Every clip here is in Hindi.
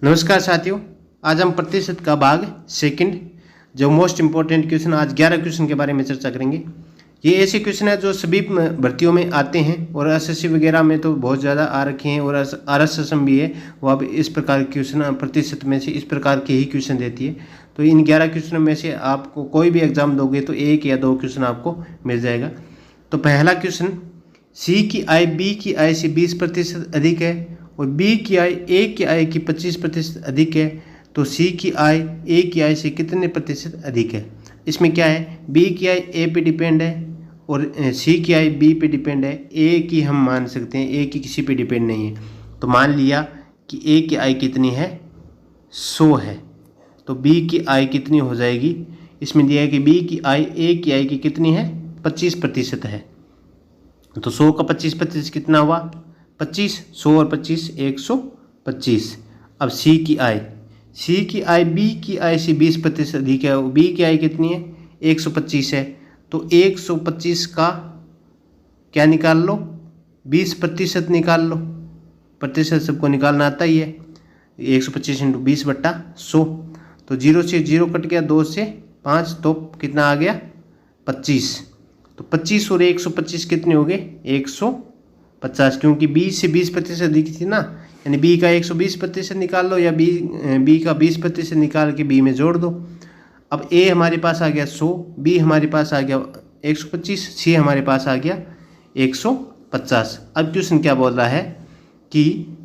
नमस्कार साथियों, आज हम प्रतिशत का भाग सेकंड जो मोस्ट इम्पोर्टेंट क्वेश्चन, आज 11 क्वेश्चन के बारे में चर्चा करेंगे। ये ऐसे क्वेश्चन है जो सभी भर्तियों में आते हैं और एसएससी वगैरह में तो बहुत ज़्यादा आ रखे हैं और आरएसएसएम भी है, वो अब इस प्रकार के क्वेश्चन प्रतिशत में से इस प्रकार के ही क्वेश्चन देती है। तो इन 11 क्वेश्चनों में से आपको कोई भी एग्जाम दोगे तो 1 या 2 क्वेश्चन आपको मिल जाएगा। तो पहला क्वेश्चन, सी की आय बी की आय से 20% अधिक है और बी की आय ए की आय की 25% अधिक है, तो सी की आय ए की आय से कितने प्रतिशत अधिक है। इसमें क्या है, बी की आय ए पे डिपेंड है और सी की आय बी पे डिपेंड है। ए की हम मान सकते हैं, ए की किसी पे डिपेंड नहीं है। तो मान लिया कि ए की आय कितनी है, 100 है, तो बी की आय कितनी हो जाएगी। इसमें दिया है कि बी की आय ए की आय की कितनी है, 25% है। तो 100 का 25% कितना हुआ, 25। 100 और 25 125। अब सी की आय बी की आय से 20% अधिक है। बी की आय कितनी है, 125 है, तो 125 का क्या निकाल लो, 20% निकाल लो। प्रतिशत सबको निकालना आता ही है। 125 × 20/100, तो 0 से 0 कट गया, 2 से 5, तो कितना आ गया, 25। तो 25 और 125 कितने हो गए, 150, क्योंकि बी से 20% अधिक थी ना, यानी बी का 120% निकाल लो या बी का 20% निकाल के बी में जोड़ दो। अब ए हमारे पास आ गया 100, बी हमारे पास आ गया 125, सी हमारे पास आ गया 150। अब क्वेश्चन क्या बोल रहा है कि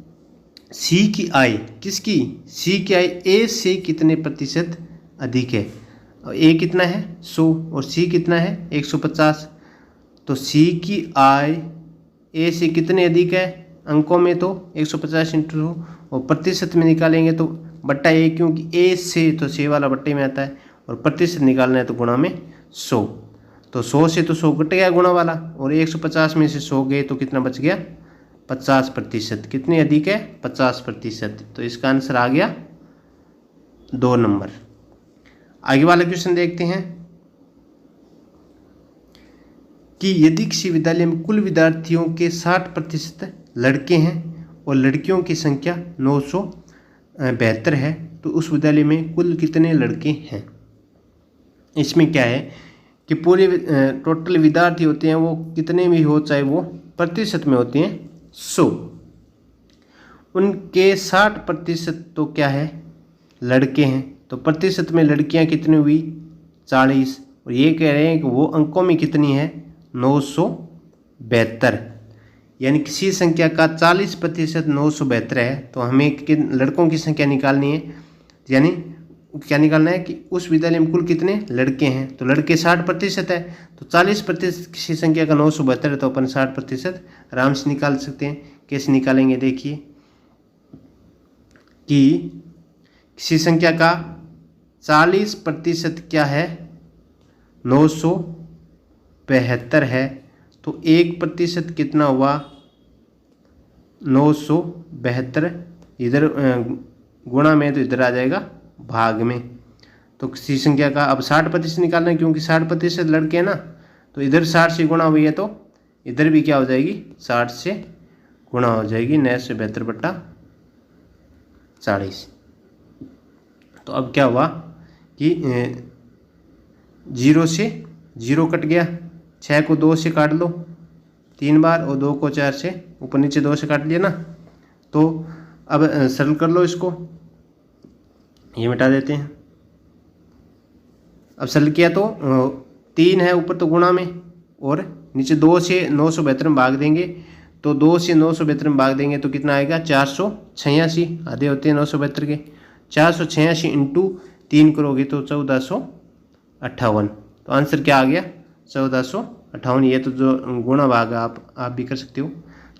सी की आय, किसकी, सी की आय ए से कितने प्रतिशत अधिक है। ए कितना है, 100 और सी कितना है, 150। तो सी की आय ए से कितने अधिक है, अंकों में तो 150 × 2 और प्रतिशत में निकालेंगे तो बट्टा ए, क्योंकि ए से तो से वाला बट्टे में आता है और प्रतिशत निकालना है तो गुणा में 100। तो 100 से तो 100 कट गया गुणा वाला, और 150 में से 100 गए तो कितना बच गया, 50%। कितने अधिक है, 50%। तो इसका आंसर आ गया 2 नंबर। आगे वाला क्वेश्चन देखते हैं कि यदि किसी विद्यालय में कुल विद्यार्थियों के 60% लड़के हैं और लड़कियों की संख्या 972 है, तो उस विद्यालय में कुल कितने लड़के हैं। इसमें क्या है कि पूरे टोटल विद्यार्थी होते हैं, वो कितने भी हो, चाहे वो प्रतिशत में होते हैं 100, उनके 60% तो क्या है, लड़के हैं। तो प्रतिशत में लड़कियां कितनी हुई, 40, और ये कह रहे हैं कि वो अंकों में कितनी है, 972, यानी किसी संख्या का 40% 972 है। तो हमें लड़कों की संख्या निकालनी है, यानी क्या निकालना है कि उस विद्यालय में कुल कितने लड़के हैं। तो लड़के 60% है, तो 40% किसी संख्या का 972 है, तो अपन 60% आराम से निकाल सकते हैं। कैसे निकालेंगे, देखिए कि किसी संख्या का 40% क्या है, 972 है, तो 1% कितना हुआ, 972, इधर गुणा में तो इधर आ जाएगा भाग में। तो किसी संख्या का अब 60% निकालना है, क्योंकि 60% लड़के हैं ना, तो इधर 60 से गुणा हुई है तो इधर भी क्या हो जाएगी, 60 से गुणा हो जाएगी, 972/40। तो अब क्या हुआ कि 0 से 0 कट गया, 6 को 2 से काट लो 3 बार और 2 को 4 से, ऊपर नीचे 2 से काट लिया ना। तो अब सरल कर लो इसको, ये मिटा देते हैं। अब सरल किया तो 3 है ऊपर तो गुणा में, और नीचे 2 से 972 में भाग देंगे, तो 2 से 972 में भाग देंगे तो कितना आएगा, 486, आधे होते हैं 972 के, 486 × 3 करोगे तो 1458। तो आंसर क्या आ गया, 1458। ये तो जो गुणा भाग आप भी कर सकते हो।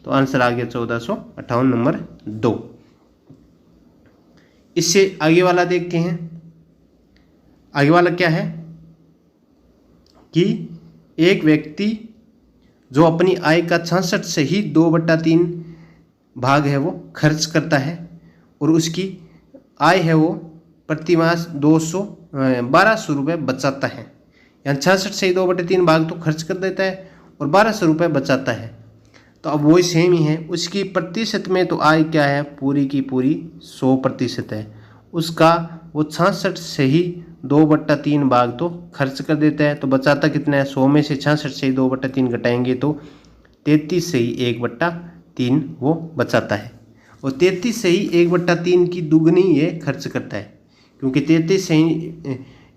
तो आंसर आ गया 1458, नंबर 2। इससे आगे वाला देखते हैं। आगे वाला क्या है कि एक व्यक्ति जो अपनी आय का 66 से ही 2/3 भाग है वो खर्च करता है, और उसकी आय है वो प्रति मास 1200 रुपये बचाता है। यहाँ 66 से ही 2/3 भाग तो खर्च कर देता है और 1200 रुपये बचाता है। तो अब वही सेम ही है। उसकी प्रतिशत में तो आय क्या है, पूरी की पूरी 100% है उसका। वो 66 से ही 2/3 भाग तो खर्च कर देता है। तो बचाता कितना है, 100 में से 66 से ही 2/3 घटाएंगे तो 33 से ही 1/3 वो बचाता है। और 33 से ही 1/3 की दुगनी ये खर्च करता है, क्योंकि 33 से ही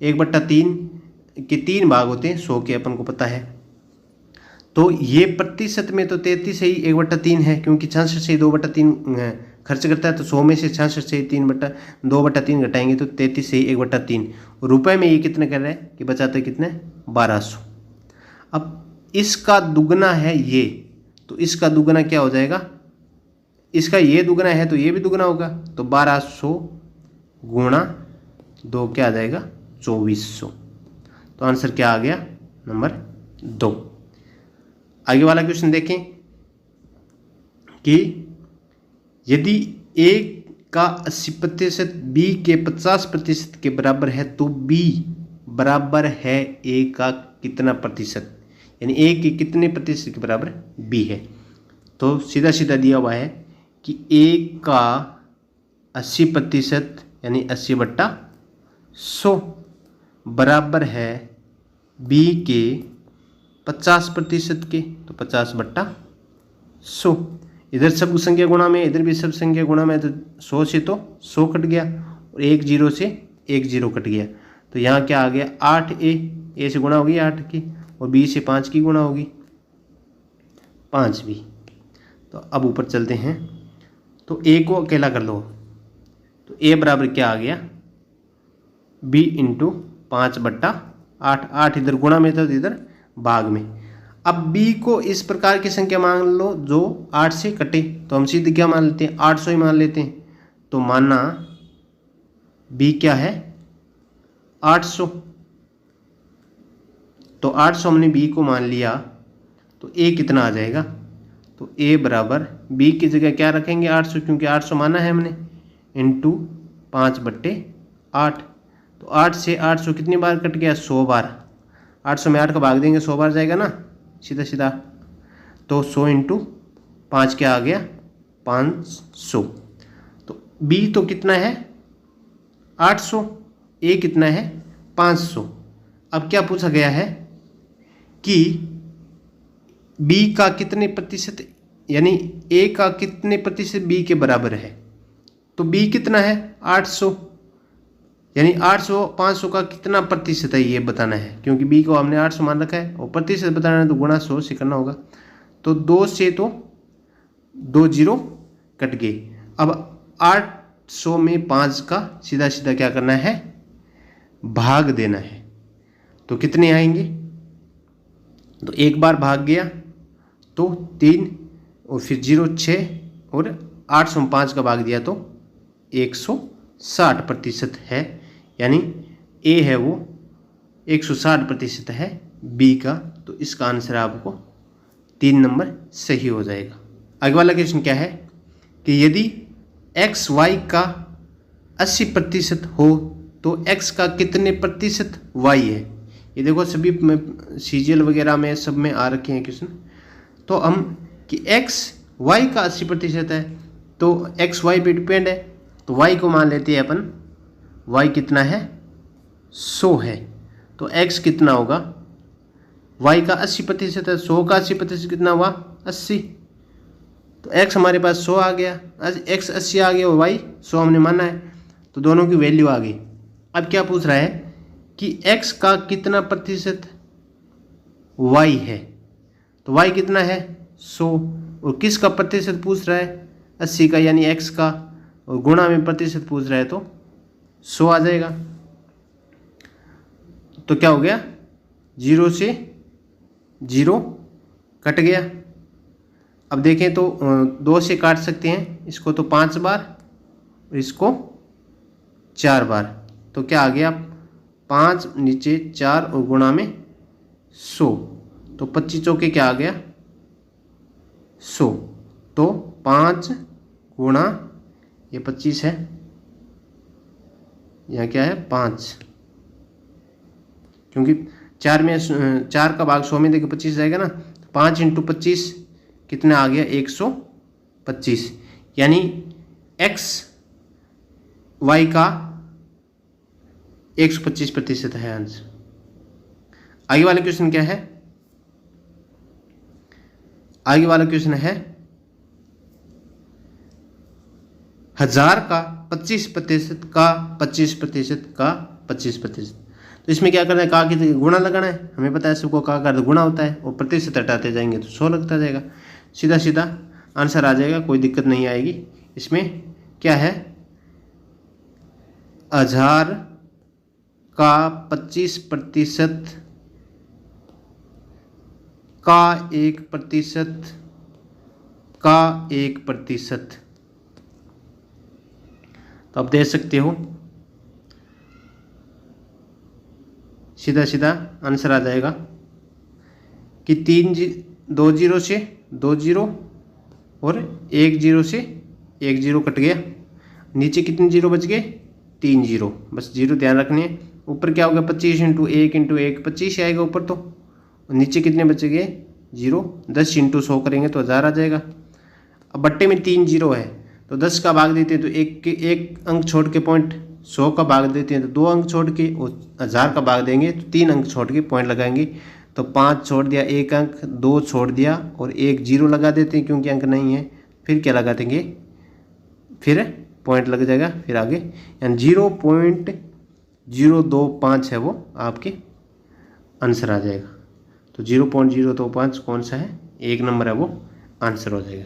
1/3 के 3 भाग होते हैं 100 के, अपन को पता है। तो ये प्रतिशत में तो 33 से ही 1/3 है, क्योंकि 66 से ही 2/3 खर्च करता है। तो 100 में से 66 से 2/3 घटाएंगे तो 33 से ही 1/3। रुपए में ये कितने कर रहा है कि बचाते कितने, 1200। अब इसका दुगना है ये, तो इसका दुगना क्या हो जाएगा, इसका ये दुगना है तो ये भी दुगना होगा। तो 1200 गुणा 2 क्या आ जाएगा, 2400। तो आंसर क्या आ गया, नंबर 2। आगे वाला क्वेश्चन देखें कि यदि a का 80% b के 50% के बराबर है तो b बराबर है a का कितना प्रतिशत, यानी a के कितने प्रतिशत के बराबर b है। तो सीधा सीधा दिया हुआ है कि a का 80% यानी 80/100 बराबर है b के 50% के, तो 50/100। इधर सब संख्या गुणा में, इधर भी सब संख्या गुणा में, तो 100 से तो 100 कट गया और 1 0 से 1 0 कट गया। तो यहाँ क्या आ गया, 8a से गुणा होगी 8 की, और b से 5 की गुणा होगी 5b। तो अब ऊपर चलते हैं, तो a को अकेला कर लो, तो a बराबर क्या आ गया, b × 5/8। 8 इधर गुणा में था, इधर भाग में। अब b को इस प्रकार की संख्या मान लो जो 8 से कटे, तो हम सीधे क्या मान लेते हैं, 800 ही मान लेते हैं। तो माना b क्या है, 800। तो 800 हमने b को मान लिया, तो a कितना आ जाएगा, तो a बराबर b की जगह क्या रखेंगे, 800, क्योंकि 800 माना है हमने, इंटू 5/8। तो 8 से 800 कितनी बार कट गया, 100 बार। 800 में 8 का भाग देंगे 100 बार जाएगा ना, सीधा सीधा। तो 100 × 5 क्या आ गया, 500। तो b तो कितना है, 800, a कितना है, 500। अब क्या पूछा गया है कि b का कितने प्रतिशत, यानी a का कितने प्रतिशत b के बराबर है। तो b कितना है, 800, यानी 800 500 का कितना प्रतिशत है ये बताना है, क्योंकि b को हमने 800 मान रखा है और प्रतिशत बताना है तो गुणा 100 से करना होगा। तो 2 से तो 2 0 कट गए। अब 800 में 5 का सीधा सीधा क्या करना है, भाग देना है। तो कितने आएंगे, तो एक बार भाग गया तो 3 और फिर 0 6, और 800 में 5 का भाग दिया तो 160% है, यानी a है वो 160% है b का। तो इसका आंसर आपको 3 नंबर सही हो जाएगा। आगे वाला क्वेश्चन क्या है कि यदि x y का 80% हो तो x का कितने प्रतिशत y है। ये देखो सभी में CGL वगैरह में सब में आ रखे हैं क्वेश्चन। तो हम कि x y का 80% है तो x y पे डिपेंड है, तो y को मान लेते हैं अपन, y कितना है, 100 है। तो x कितना होगा, y का 80% है, 100 का 80% कितना हुआ, 80। तो x हमारे पास 100 आ गया, x 80 आ गया और y 100 हमने माना है, तो दोनों की वैल्यू आ गई। अब क्या पूछ रहा है कि x का कितना प्रतिशत y है। तो y कितना है, 100, और किसका प्रतिशत पूछ रहा है, 80 का, यानी x का, और गुणा में प्रतिशत पूछ रहा है तो 100 आ जाएगा। तो क्या हो गया, 0 से 0 कट गया। अब देखें तो 2 से काट सकते हैं इसको, तो 5 बार और इसको 4 बार। तो क्या आ गया, 5 नीचे 4 और गुणा में 100, तो 25 चौके क्या आ गया, 100। तो 5 गुणा ये 25 है, यहाँ क्या है 5, क्योंकि 4 में 4 का भाग 100 में देकर 25 जाएगा ना। 5 × 25 कितना आ गया 125, यानी एक्स वाई का 125% है आंसर। आगे वाला क्वेश्चन क्या है? आगे वाला क्वेश्चन है 1000 का 25% का 25% का 25%। तो इसमें क्या करना है, का की गुणा लगाना है। हमें पता है सबको का कर गुणा होता है, और प्रतिशत हटाते जाएंगे तो 100 लगता जाएगा। सीधा सीधा आंसर आ जाएगा, कोई दिक्कत नहीं आएगी। इसमें क्या है, 1000 का 25% का 1% का 1%। तो आप देख सकते हो सीधा सीधा आंसर आ जाएगा कि 2 जीरो से 2 जीरो और 1 जीरो से 1 जीरो कट गया। नीचे कितने जीरो बच गए? 3 जीरो, बस जीरो ध्यान रखने हैं। ऊपर क्या होगा, 25 × 1 × 1 25 आएगा ऊपर तो, और नीचे कितने बच गए? जीरो। 10 × 100 करेंगे तो 1000 आ जाएगा। अब बट्टे में 3 जीरो है तो 10 का भाग देते हैं तो एक अंक छोड़ के पॉइंट, 100 का भाग देते हैं तो 2 अंक छोड़ के, और 1000 का भाग देंगे तो 3 अंक छोड़ के पॉइंट लगाएंगे। तो 5 छोड़ दिया, 1 अंक, 2 छोड़ दिया और 1 जीरो लगा देते हैं क्योंकि अंक नहीं है। फिर क्या लगा देंगे, फिर पॉइंट लग जाएगा, फिर आगे, यानी 0.025 है वो आपके आंसर आ जाएगा। तो 0.025 कौन सा है, 1 नंबर है, वो आंसर हो जाएगा।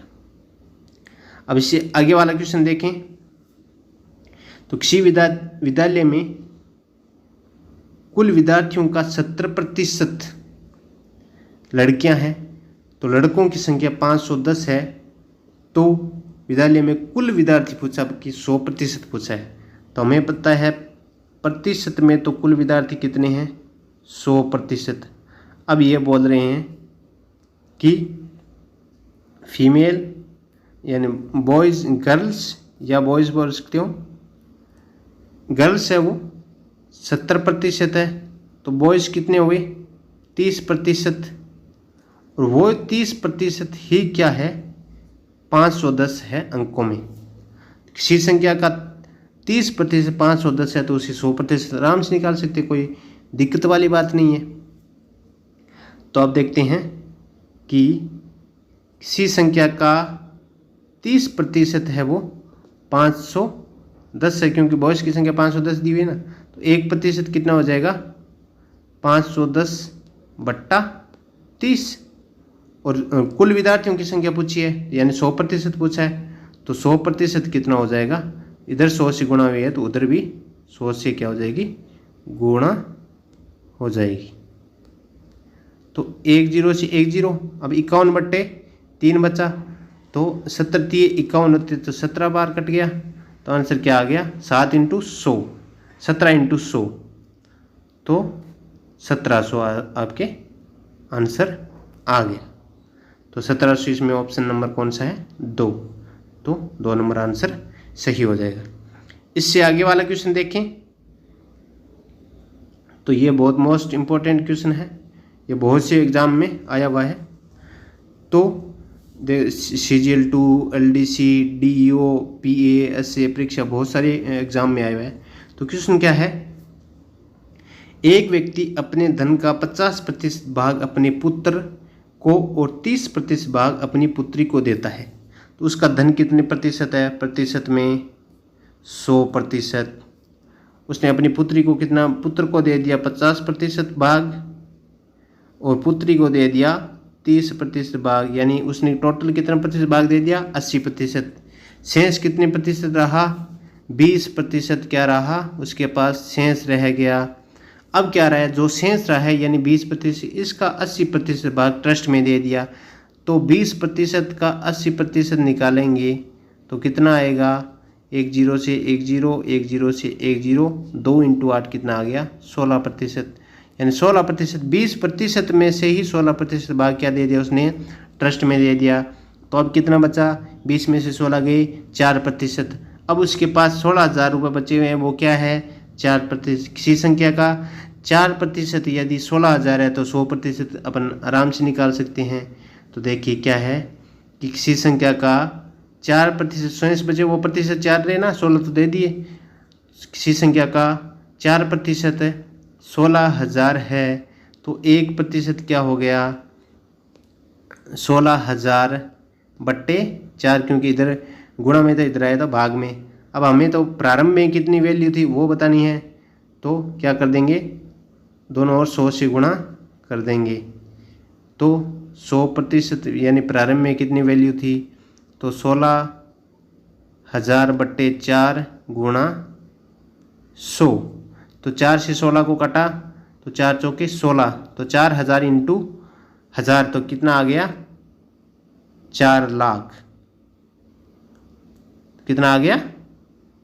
अब इससे आगे वाला क्वेश्चन देखें तो किसी विद्यालय में कुल विद्यार्थियों का 70% लड़कियां हैं, तो लड़कों की संख्या 510 है। तो विद्यालय में कुल विद्यार्थी पूछा कि 100% पूछा है, तो हमें पता है प्रतिशत में तो कुल विद्यार्थी कितने हैं, 100%। अब ये बोल रहे हैं कि फीमेल यानी बॉयज़ गर्ल्स, या बॉयज़ बोल सकते हो, गर्ल्स है वो 70% है, तो बॉयज़ कितने हुए 30%, और वो 30% ही क्या है 510 है अंकों में। किसी संख्या का 30% 510 है तो उसे 100% आराम से निकाल सकते, कोई दिक्कत वाली बात नहीं है। तो अब देखते हैं कि किसी संख्या का 30% है वो 510 है, क्योंकि बॉयज़ की संख्या 510 दी हुई है ना, तो 1% कितना हो जाएगा 510/30। और कुल विद्यार्थियों की संख्या पूछी है यानी 100% पूछा है, तो 100% कितना हो जाएगा, इधर 100 से गुणा हुई है तो उधर भी 100 से क्या हो जाएगी, गुणा हो जाएगी। तो 1 जीरो से 1 जीरो, अब 51/3 बचा, तो 70 51 होते तो 17 बार कट गया, तो आंसर क्या आ गया 7 × 100, 17 × 100, तो 1700 आपके आंसर आ गया। तो 1700 इसमें ऑप्शन नंबर कौन सा है 2, तो 2 नंबर आंसर सही हो जाएगा। इससे आगे वाला क्वेश्चन देखें तो ये बहुत मोस्ट इम्पोर्टेंट क्वेश्चन है, ये बहुत से एग्जाम में आया हुआ है। तो CGL2 LDC DEO PA SA परीक्षा बहुत सारे एग्जाम में आए हुए हैं। तो क्वेश्चन क्या है, एक व्यक्ति अपने धन का 50% भाग अपने पुत्र को और 30% भाग अपनी पुत्री को देता है, तो उसका धन कितने प्रतिशत है, प्रतिशत में 100%। उसने अपनी पुत्री को कितना, पुत्र को दे दिया 50% भाग और पुत्री को दे दिया 30% भाग, यानी उसने टोटल कितना प्रतिशत भाग दे दिया 80%। शेष कितने प्रतिशत रहा, 20% क्या रहा उसके पास शेष रह गया। अब क्या रहा है, जो शेष रहा है यानी 20%, इसका 80% भाग ट्रस्ट में दे दिया, तो 20% का 80% निकालेंगे तो कितना आएगा, 1 जीरो से 1 जीरो, 1 जीरो से 1 जीरो, 2 × 8 कितना आ गया 16%, यानी 16%, 20% में से ही 16% भाग क्या दे दिया उसने, ट्रस्ट में दे दिया। तो अब कितना बचा, 20 में से 16 गए 4%। अब उसके पास 16,000 रुपये बचे हुए हैं, वो क्या है 4%। किसी संख्या का 4% यदि 16,000 है तो 100% अपन आराम से निकाल सकते हैं। तो देखिए क्या है कि किसी संख्या का 4% शेष बचे, वो प्रतिशत 4 रहे ना, 16 तो दे दिए। किसी संख्या का 4% 16,000 है, तो 1% क्या हो गया, 16,000 बट्टे 4, क्योंकि इधर गुणा में था, इधर आया था भाग में। अब हमें तो प्रारंभ में कितनी वैल्यू थी वो बतानी है, तो क्या कर देंगे, दोनों ओर 100 से गुणा कर देंगे। तो 100% यानी प्रारंभ में कितनी वैल्यू थी, तो 16,000 बट्टे 4 गुणा 100। तो 4 से 16 को काटा तो 4 चौके 16, तो 4,000 इंटू 1000 तो कितना आ गया, 4 लाख। कितना आ गया,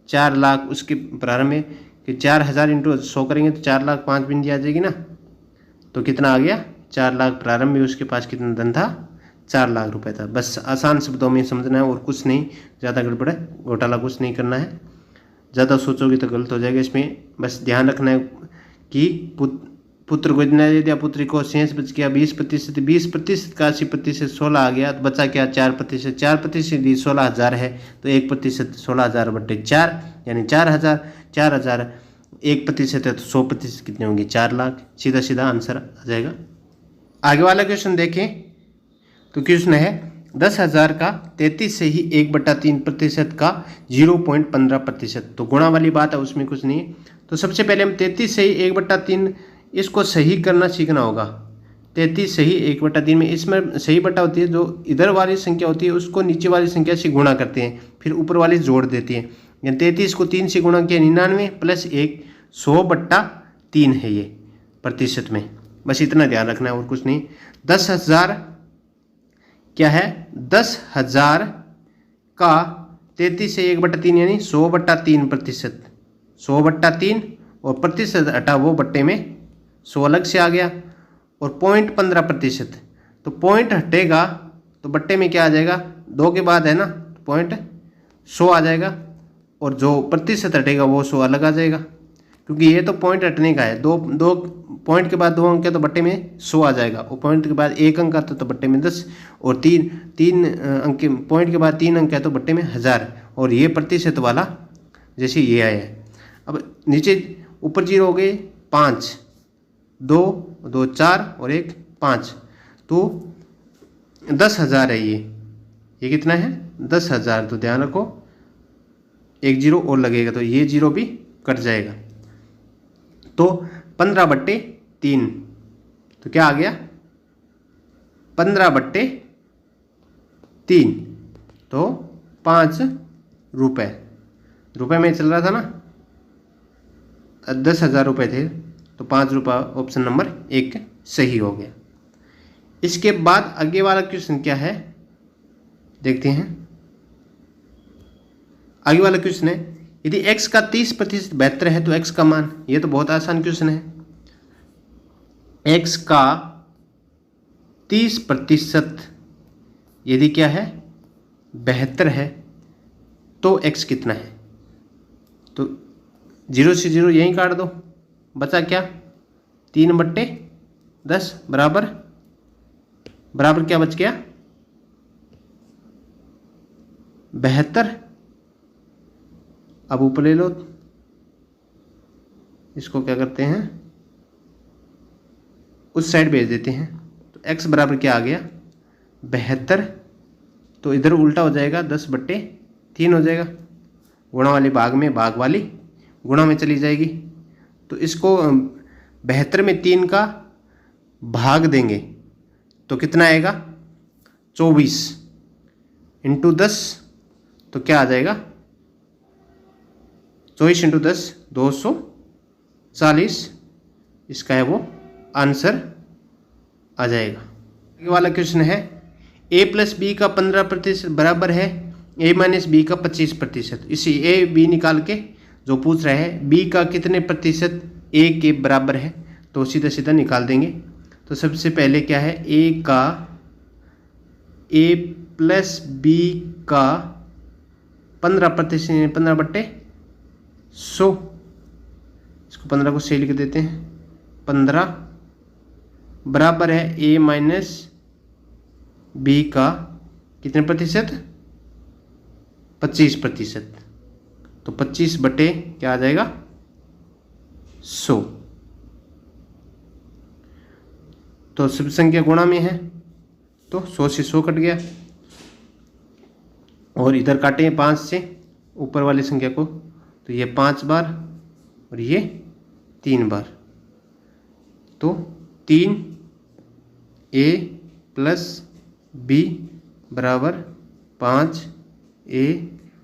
4 लाख। उसके प्रारंभ में कि 4,000 इंटू 100 करेंगे तो 4 लाख 5 बिंदी आ जाएगी ना, तो कितना आ गया, 4 लाख। प्रारंभ में उसके पास कितना धन था, 4 लाख रुपए था। बस आसान शब्दों में समझना है और कुछ नहीं, ज़्यादा गड़बड़ घोटाला कुछ नहीं करना है। ज़्यादा सोचोगे तो गलत हो जाएगा। इसमें बस ध्यान रखना है कि पुत्र को इतना दे दिया, पुत्री को शेष बच गया 20%, 20% का 80% 16 आ गया, तो बचा क्या 4%, 4% 16,000 है, तो 1% 16,000 बट्टे 4 यानी 4,000, 4,000 1% है तो 100% कितने होंगे, 4 लाख। सीधा सीधा आंसर आ जाएगा। आगे वाला क्वेश्चन देखें तो क्वेश्चन है 10,000 का 33 से ही 1/3% का 0.15%। तो गुणा वाली बात है, उसमें कुछ नहीं है। तो सबसे पहले हम 33 से ही 1/3 इसको सही करना सीखना होगा। 33 से ही 1/3 में, इसमें सही बटा होती है, जो इधर वाली संख्या होती है उसको नीचे वाली संख्या से गुणा करते हैं, फिर ऊपर वाली जोड़ देती है। यानी 33 को 3 से गुणा किया 99 प्लस 1 100/3 है ये प्रतिशत में। बस इतना ध्यान रखना है और कुछ नहीं। 10,000 क्या है, 10,000 का 33 से 1/3 यानी 100/3%, 100/3 और प्रतिशत हटा वो बट्टे में 100 अलग से आ गया, और 0.15%, तो पॉइंट हटेगा तो बट्टे में क्या आ जाएगा, 2 के बाद है ना, तो 100 आ जाएगा, और जो प्रतिशत हटेगा वो 100 अलग आ जाएगा, क्योंकि ये तो पॉइंट हटने का है। दो पॉइंट के बाद 2 अंक है तो बट्टे में 100 आ जाएगा, और पॉइंट के बाद 1 अंक आता तो बट्टे में 10, और तीन अंक पॉइंट के बाद 3 अंक है तो बट्टे में 1000, और ये प्रतिशत वाला जैसे ये आया है। अब नीचे ऊपर 0 हो गए 5, 2 4 और 1 5, तो 10,000 है ये कितना है, 10,000। तो ध्यान रखो 1 0 और लगेगा तो ये 0 भी कट जाएगा, तो 15/3, तो क्या आ गया 15/3, तो 5 रुपये। रुपये में चल रहा था ना, 10,000 रुपये थे, तो 5 रुपये ऑप्शन नंबर 1 सही हो गया। इसके बाद आगे वाला क्वेश्चन क्या है देखते हैं। आगे वाला क्वेश्चन है, यदि x का 30% बेहतर है तो x का मान, ये तो बहुत आसान क्वेश्चन है। x का 30% यदि क्या है, बेहतर है, तो x कितना है, तो 0 से 0 यहीं काट दो, बचा क्या 3/10 बराबर क्या बच गया, बेहतर। अब ऊपर ले लो, इसको क्या करते हैं, उस साइड भेज देते हैं, तो x बराबर क्या आ गया, बेहतर। तो इधर उल्टा हो जाएगा, 10/3 हो जाएगा, गुणा वाले भाग में भाग वाली गुणा में चली जाएगी। तो इसको बेहतर में 3 का भाग देंगे तो कितना आएगा, 24 इंटू 10, तो क्या आ जाएगा 24 इंटू 10 240, इसका है वो आंसर आ जाएगा। आगे वाला क्वेश्चन है, a + b का 15% बराबर है a - b का 25%। इसी a b निकाल के जो पूछ रहा है b का कितने प्रतिशत a के बराबर है, तो सीधा सीधा निकाल देंगे। तो सबसे पहले क्या है, a + b का 15%, 15/100, इसको 15 को से लिख देते हैं, 15 बराबर है a - b का कितने प्रतिशत? 25%। तो 25 बटे क्या आ जाएगा? 100। तो शुभ संख्या गुणा में है तो 100 से 100 कट गया, और इधर काटे 5 से ऊपर वाली संख्या को, तो ये 5 बार और ये 3 बार। तो 3a प्लस b बराबर 5a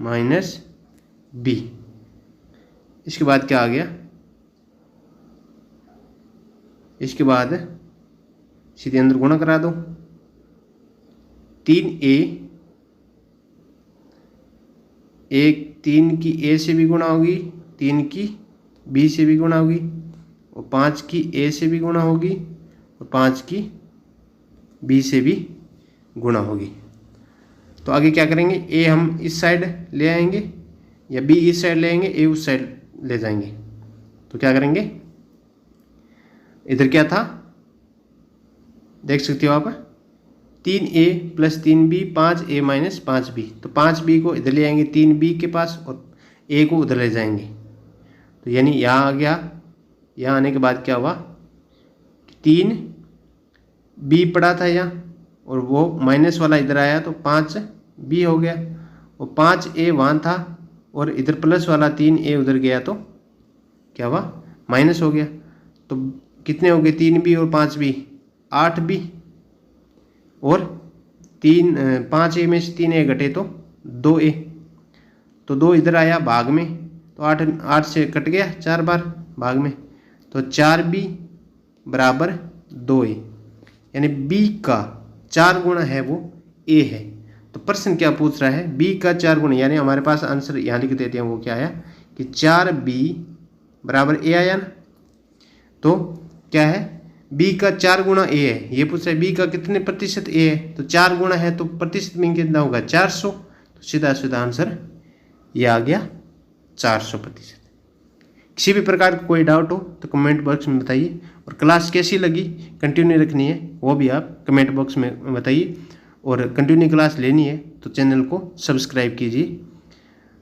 माइनस b। इसके बाद क्या आ गया? इसके बाद सीधे अंदर गुणा करा दो। 3a, 3 की a से भी गुणा होगी, 3 की b से भी गुणा होगी, और 5 की a से भी गुणा होगी, और 5 की b से भी गुणा होगी। तो आगे क्या करेंगे? a हम इस साइड ले आएंगे या b इस साइड ले आएंगे, a उस साइड ले जाएंगे। तो क्या करेंगे? इधर क्या था देख सकते हो आप, 3a plus 3b 5a minus 5b। तो 5b को इधर ले आएंगे 3b के पास, और a को उधर ले जाएंगे। तो यानी यहाँ आ गया। यहाँ आने के बाद क्या हुआ? 3b पड़ा था यहाँ, और वो माइनस वाला इधर आया तो 5b हो गया, और 5a वहाँ था और इधर प्लस वाला 3a उधर गया तो क्या हुआ? माइनस हो गया। तो कितने हो गए? 3b और 5b 8b, और 5a में से 3a घटे तो 2a। तो 2 इधर आया भाग में, तो 8 से कट गया 4 बार भाग में, तो 4b बराबर 2a। यानी b का 4 गुना है वो a है। तो प्रश्न क्या पूछ रहा है? b का 4 गुना, यानी हमारे पास आंसर यहाँ लिख देते हैं। वो क्या आया कि 4b बराबर a आया ना। तो क्या है? b का 4 गुना a है। ये पूछ रहा है b का कितने प्रतिशत a है, तो 4 गुना है तो प्रतिशत में कितना होगा? 400। तो सीधा सीधा आंसर ये आ गया 400%। किसी भी प्रकार का कोई डाउट हो तो कमेंट बॉक्स में बताइए, और क्लास कैसी लगी कंटिन्यू रखनी है वो भी आप कमेंट बॉक्स में बताइए, और कंटिन्यू क्लास लेनी है तो चैनल को सब्सक्राइब कीजिए।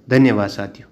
धन्यवाद साथियों।